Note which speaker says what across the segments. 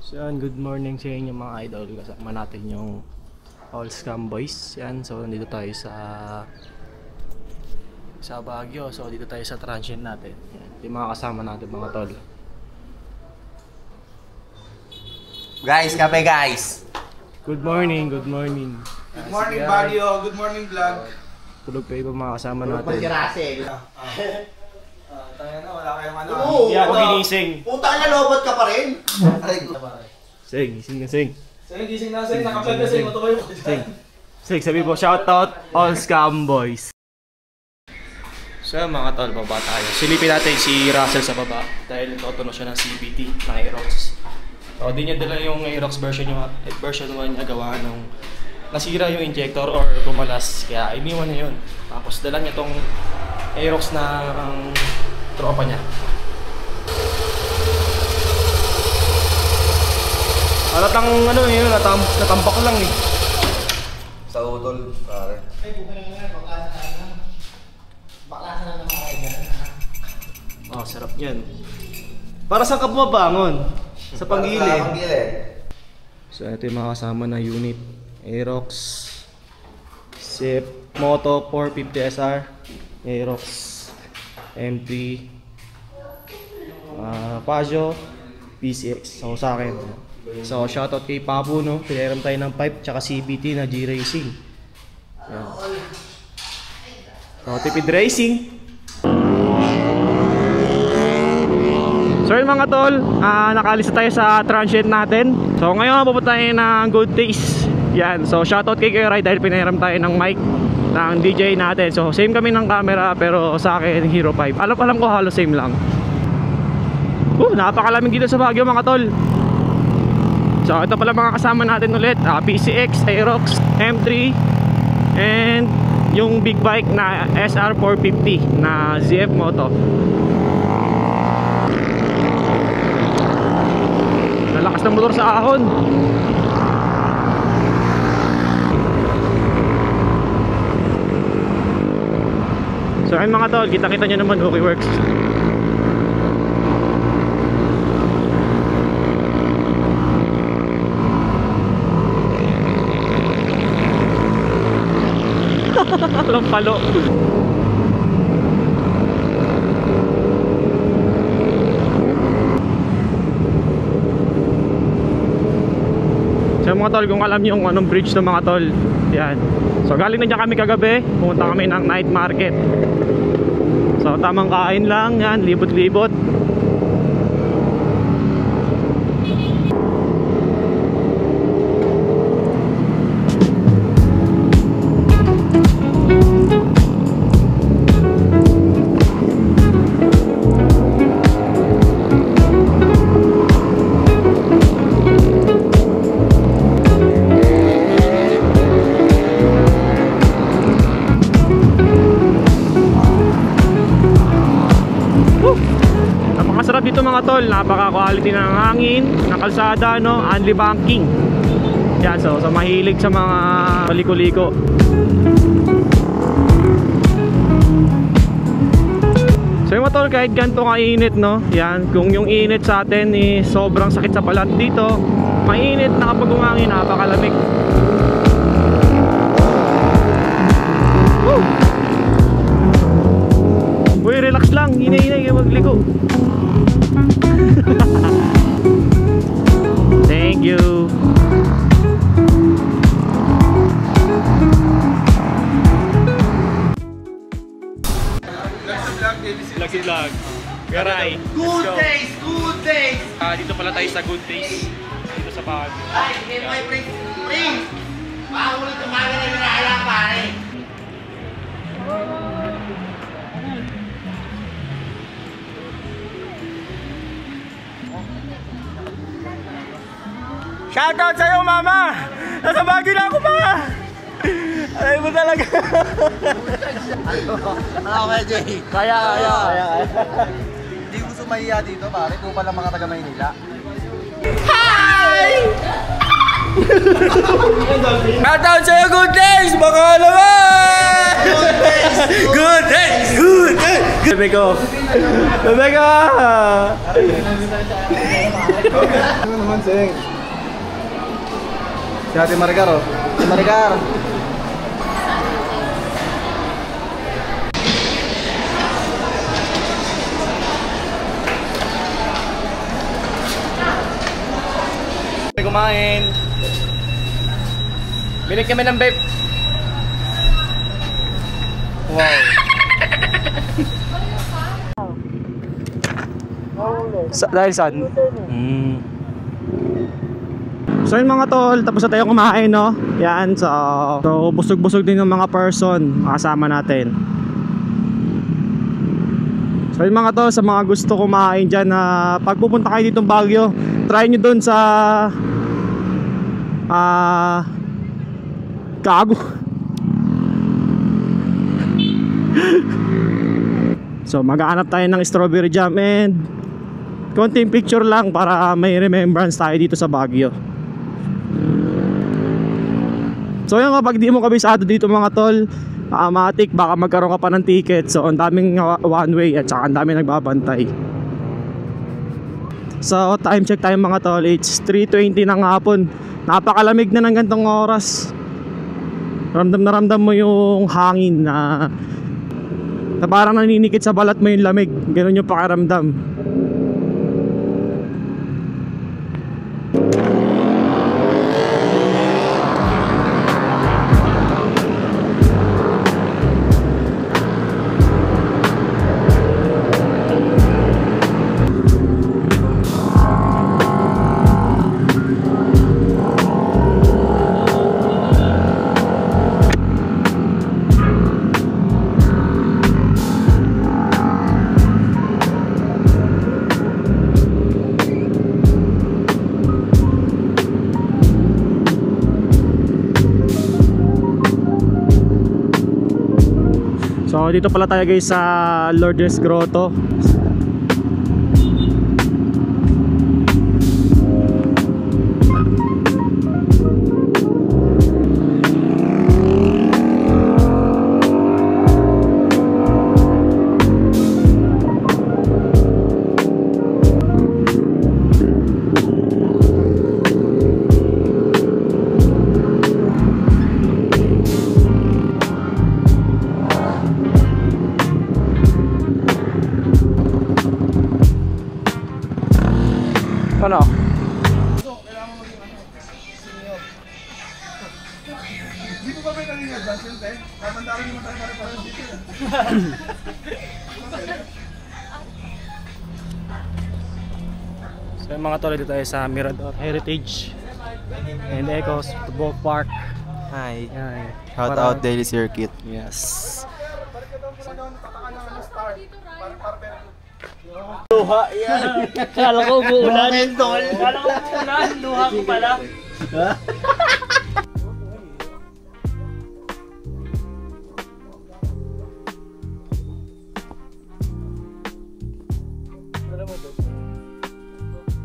Speaker 1: So yan, good morning sa inyo mga idol. Kasama natin yung All Scam Boys. Yan, so nandito tayo sa Baguio. So dito tayo sa transient natin. Yan, yung mga kasama natin mga tol.
Speaker 2: Guys, kape guys.
Speaker 1: Good morning, good morning.
Speaker 2: Good morning Baguio, good morning vlog.
Speaker 1: Tulog pa iba mga kasama natin.
Speaker 2: Si Russell. Tayo na, wala kayong ano.
Speaker 1: Hindi ako ginising.
Speaker 2: Puta na, lobot ka pa rin. Aray ko.
Speaker 1: Sing, gising na sing.
Speaker 3: Sing, gising na sing. Naka-vlog na sing. Ito kayo.
Speaker 1: Sing, sabi po, shoutout All Scam Boys. So mga tol, baba tayo. Silipin natin si Russell sa baba dahil natutunan siya ng CVT na Aerox. So di niya dala yung Aerox version 1 niya gawa nung nasira yung injector or bumalas. Kaya iniwan niya yun. Tapos dala niya tong Aerox na tropa niya. Halatang ano yun, natambak lang eh.
Speaker 2: Sa utol, pare.
Speaker 3: Ay, bukan na nga. Baklasan na naman kayo dyan.
Speaker 1: Oh, sarap yan. Para saan ka bumabangon? Sa panggilid.
Speaker 2: Sa panggilid.
Speaker 1: So ito yung mga kasama na unit. Aerox Sip Moto 450 SR Aerox M3 Pajero PCX. So sa akin. So shoutout kay Papu, no? Pinahiram tayo ng pipe tsaka CVT na G-Racing. Yan. So tipid racing. So yun mga tol, nakalista tayo sa transient natin. So ngayon pupunta tayo ng Good Taste. Yan, so shoutout kay Ray dahil pinahiram tayo ng mic ng DJ natin. So same kami ng camera pero sa akin Hero 5. Alam ko halos same lang. Napakalamig dito sa Baguio mga tol. So ito pala mga kasama natin ulit, PCX, Aerox, M3 and yung big bike na SR450 na ZF Moto. Nalakas ng motor sa ahon. So ayun mga tol, kita-kita nyo naman okay works. Walang palo. So mga tol, kung alam niyo yung anong bridge ng mga tol, yan. So galing na dyan kami kagabi, pumunta kami ng night market. So tamang kain lang, yan, libot-libot. Napakasarap dito mga tol, napaka-quality ng hangin, ng kalsada, no, only banking. Yan, so mahilig sa mga paliko-liko. So yung mga tol, kahit ganito kainit, no, yan, kung yung init sa atin sobrang sakit sa balat, dito mainit na kapag umangin, napakalamig. Uy, relax lang, hinay-hinay kayo magligo. Thank you. Vlog. Garay.
Speaker 2: Good days, good days.
Speaker 1: Dito pala tayo sa Good Days. Dito sa Baguio.
Speaker 2: Ay, hindi mo i-print. Baka ulit tumaga na nilala pare.
Speaker 1: Shoutout sa'yo mama! Nasa Baguio na ako pa! Aray mo talaga!
Speaker 2: Ano ka Jay?
Speaker 1: Kaya.
Speaker 2: Hindi gusto mahiya dito pare, kung pala mga taga Maynila.
Speaker 1: Hi! Shoutout sa'yo, Good Days! Baka naman!
Speaker 2: Good days!
Speaker 1: Good Days! Good Days! Bebe ko! Bebe ko!
Speaker 3: Ano naman, Seng? Si Ate Maricar, oh. Si Maricar!
Speaker 1: May kumain. Binig kami ng vape. Wow. Dahil saan? So yun mga tol, tapos na tayo kumain, no? Yan, so busog-busog din ng mga person kasama natin. So yun mga tol, sa mga gusto kumain dyan na pag pupunta kayo ditong Baguio, try nyo dun sa Gago. So maghahanap tayo ng strawberry jam and konting picture lang para may remembrance tayo dito sa Baguio. So yun, kapag di mo kabisado dito mga tol, matik baka magkaroon ka pa ng ticket. So ang daming one way at saka ang daming nagbabantay. So time check tayo mga tol, it's 3:20 ng hapon. Napakalamig na ng gantong oras. Ramdam na ramdam mo yung hangin na parang naninikit sa balat mo yung lamig. Ganun yung pakiramdam. So dito pala tayo guys sa Lourdes Grotto. Ano?
Speaker 3: Di ko pa ba kanina advance yun, te? Kapandaran naman tayo para dito.
Speaker 1: So yung mga tol, dito tayo sa Mirador Heritage and Ecos Football Park.
Speaker 4: Hi.
Speaker 1: Yan.
Speaker 4: Shout out Daily Circuit.
Speaker 1: Yes.
Speaker 3: Luha yan.
Speaker 1: Kala ko umuulan.
Speaker 3: Tol.
Speaker 1: Kala ko umuulan. Luha ko pala.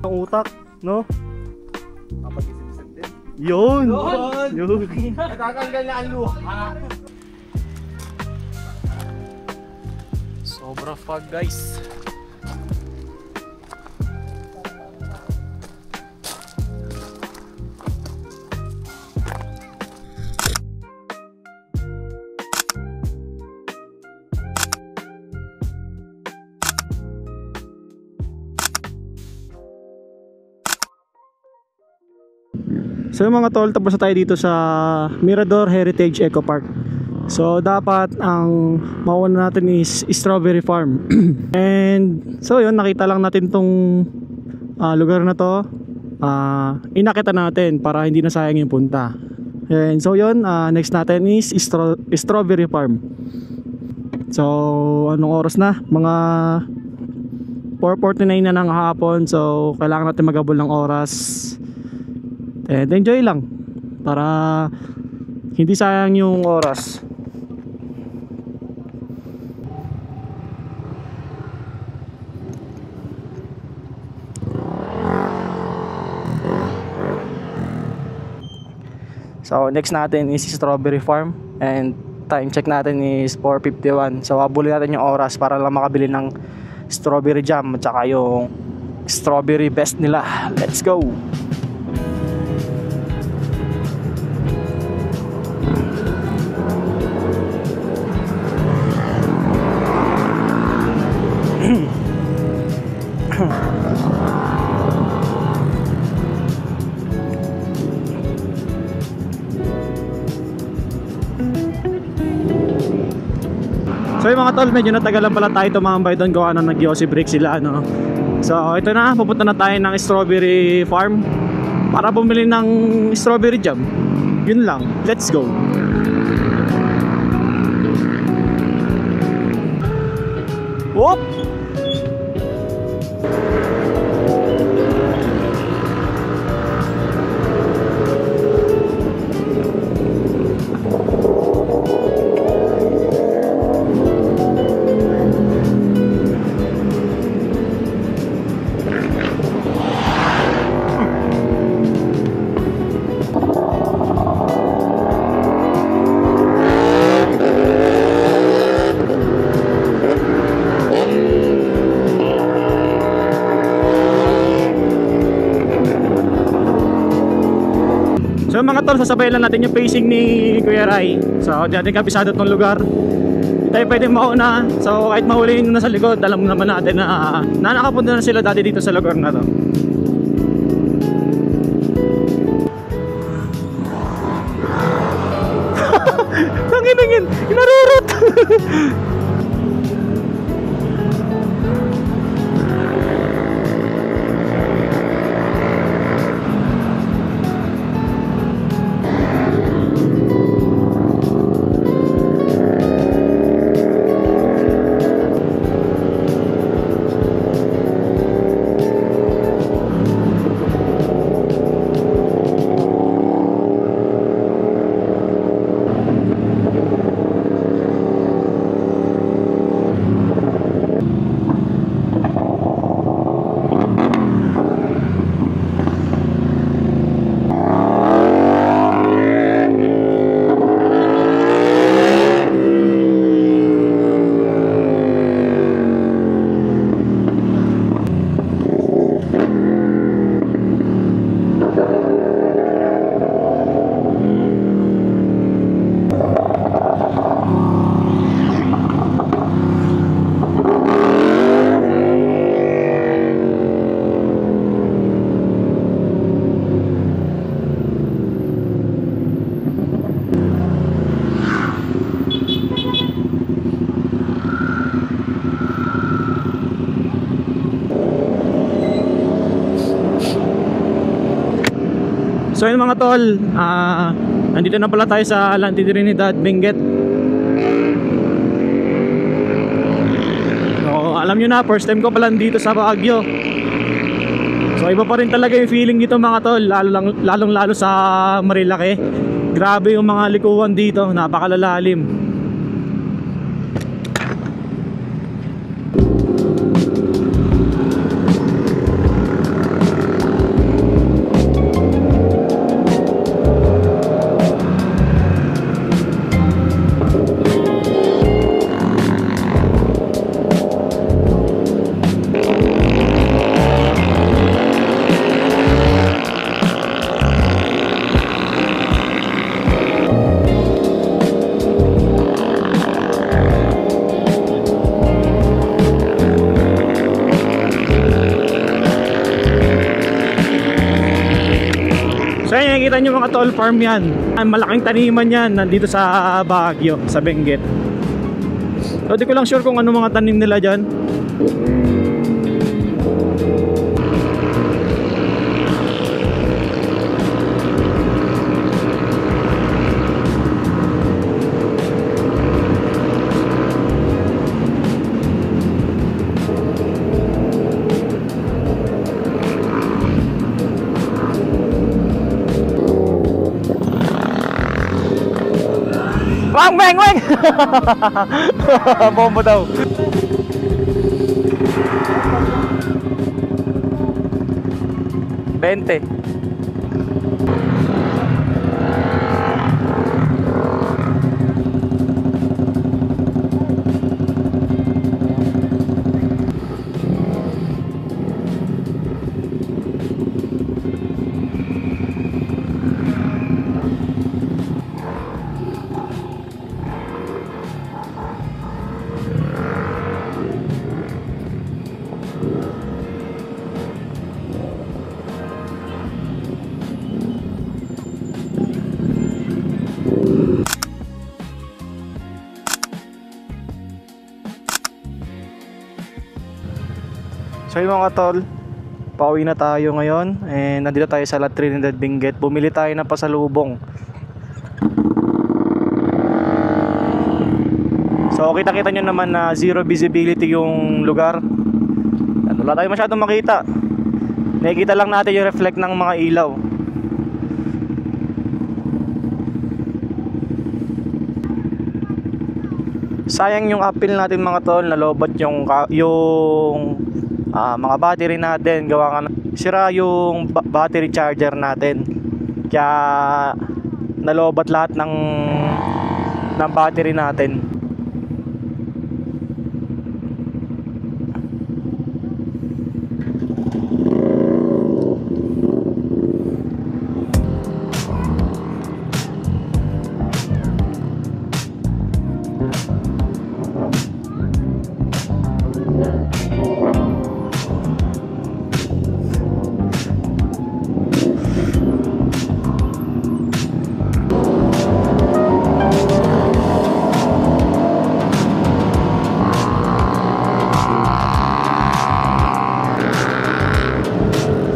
Speaker 1: Ang utak, no?
Speaker 3: Kapag-isip-isip din.
Speaker 1: Yun! Yun!
Speaker 3: Natatanggal na ang luha.
Speaker 1: Sobra fog guys. So yung mga tol, tapos na tayo dito sa Mirador Heritage Eco Park. So dapat ang mauna natin is Strawberry Farm. And so yun, nakita lang natin tong lugar na to. Inakita natin para hindi na sayang yung punta. And so yun, next natin is Strawberry Farm. So anong oras na? Mga 4:49 na ng hapon. So kailangan natin maghabol ng oras. And enjoy lang para hindi sayang yung oras. So next natin is Strawberry Farm and time check natin is 4:51. So habulin natin yung oras para lang makabili ng strawberry jam at saka yung strawberry best nila. Let's go. So yung mga tol, medyo natagalan pala tayo tumambay doon kung ano nag-Yossi break sila, ano. So ito na, pupunta na tayo ng strawberry farm para bumili ng strawberry jam. Yun lang, let's go. Whoop! So mga tol, sasabay lang natin yung pacing ni Kuya Rai. So di natin kabisado itong lugar. Hindi tayo pwedeng mauna. So kahit mahuliin na sa likod, alam naman natin na nakapunta na sila dati dito sa lugar na to. Tangin, inarurot. So yun mga tol, nandito na pala tayo sa Adelante Trinidad, Benguet. So alam nyo na, first time ko pala dito sa Baguio. So iba pa rin talaga yung feeling dito mga tol, lalong lalo sa Marilake. Grabe yung mga likuan dito, napakalalalim. So yan, nakikita nyo mga tol, farm yan. Ang malaking taniman yan nandito sa Baguio, sa Benguet. So di ko lang sure kung ano mga tanim nila dyan. Weng! Bombo daw. $20. So yun mga tol, pauwi na tayo ngayon and nandito tayo sa La Trinidad Benguet. Bumili tayo ng pasalubong. So kita-kita nyo naman na zero visibility yung lugar. At wala tayo masyadong makita. Nakikita lang natin yung reflect ng mga ilaw. Sayang yung appeal natin mga tol, nalobot yung mga battery natin, gawa nga sira yung battery charger natin, kaya nalobat lahat ng battery natin.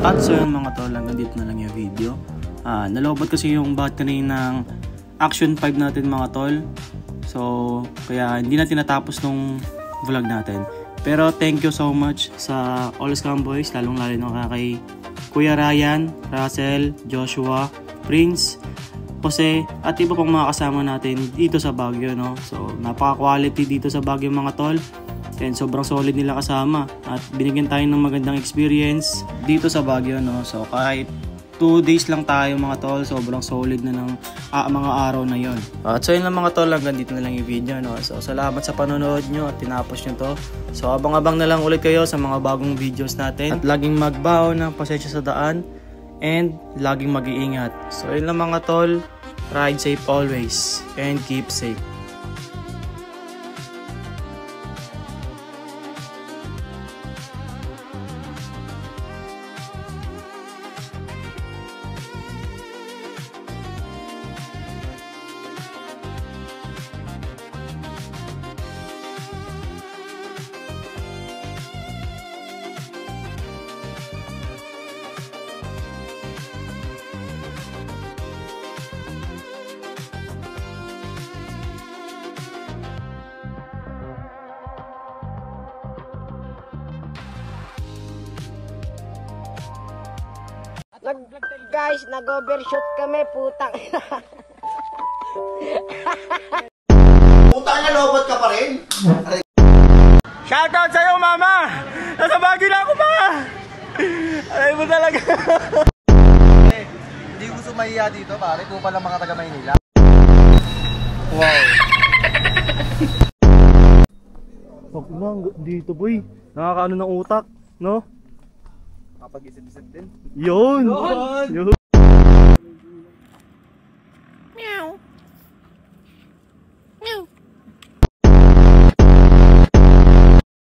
Speaker 1: At so yun mga tol, hanggang dito na lang yung video. Nalobot kasi yung battery ng Action 5 natin mga tol. So kaya hindi natin natapos nung vlog natin. Pero thank you so much sa All Scam Boys, lalong lalo na kay Kuya Ryan, Russell, Joshua, Prince, Jose at iba pang mga kasama natin dito sa Baguio, no? So napaka-quality dito sa Baguio mga tol. And sobrang solid nila kasama at binigyan tayo ng magandang experience dito sa Baguio, no? So kahit 2 days lang tayo mga tol, sobrang solid na ng mga araw na yon. At so yun lang mga tol, hanggang dito na lang yung video, no? So salamat sa panonood nyo at tinapos nyo to. So abang-abang na lang ulit kayo sa mga bagong videos natin. At laging magbaho ng pasensya sa daan and laging mag-iingat. So yun lang mga tol, ride safe always and keep safe.
Speaker 5: Guys, nag-overshoot kami, putang.
Speaker 2: Putang na, lobot ka pa rin.
Speaker 1: Shoutout sa'yo mama! Nasa Baguio na ako pa! Aray mo talaga.
Speaker 4: Hindi gusto mahiya dito pare, kung pala mga taga Maynila.
Speaker 1: Wow. Huwag lang dito boy. Nakakaano ng utak, no?
Speaker 4: Kapag isip-isip din.
Speaker 1: Yun! Yun!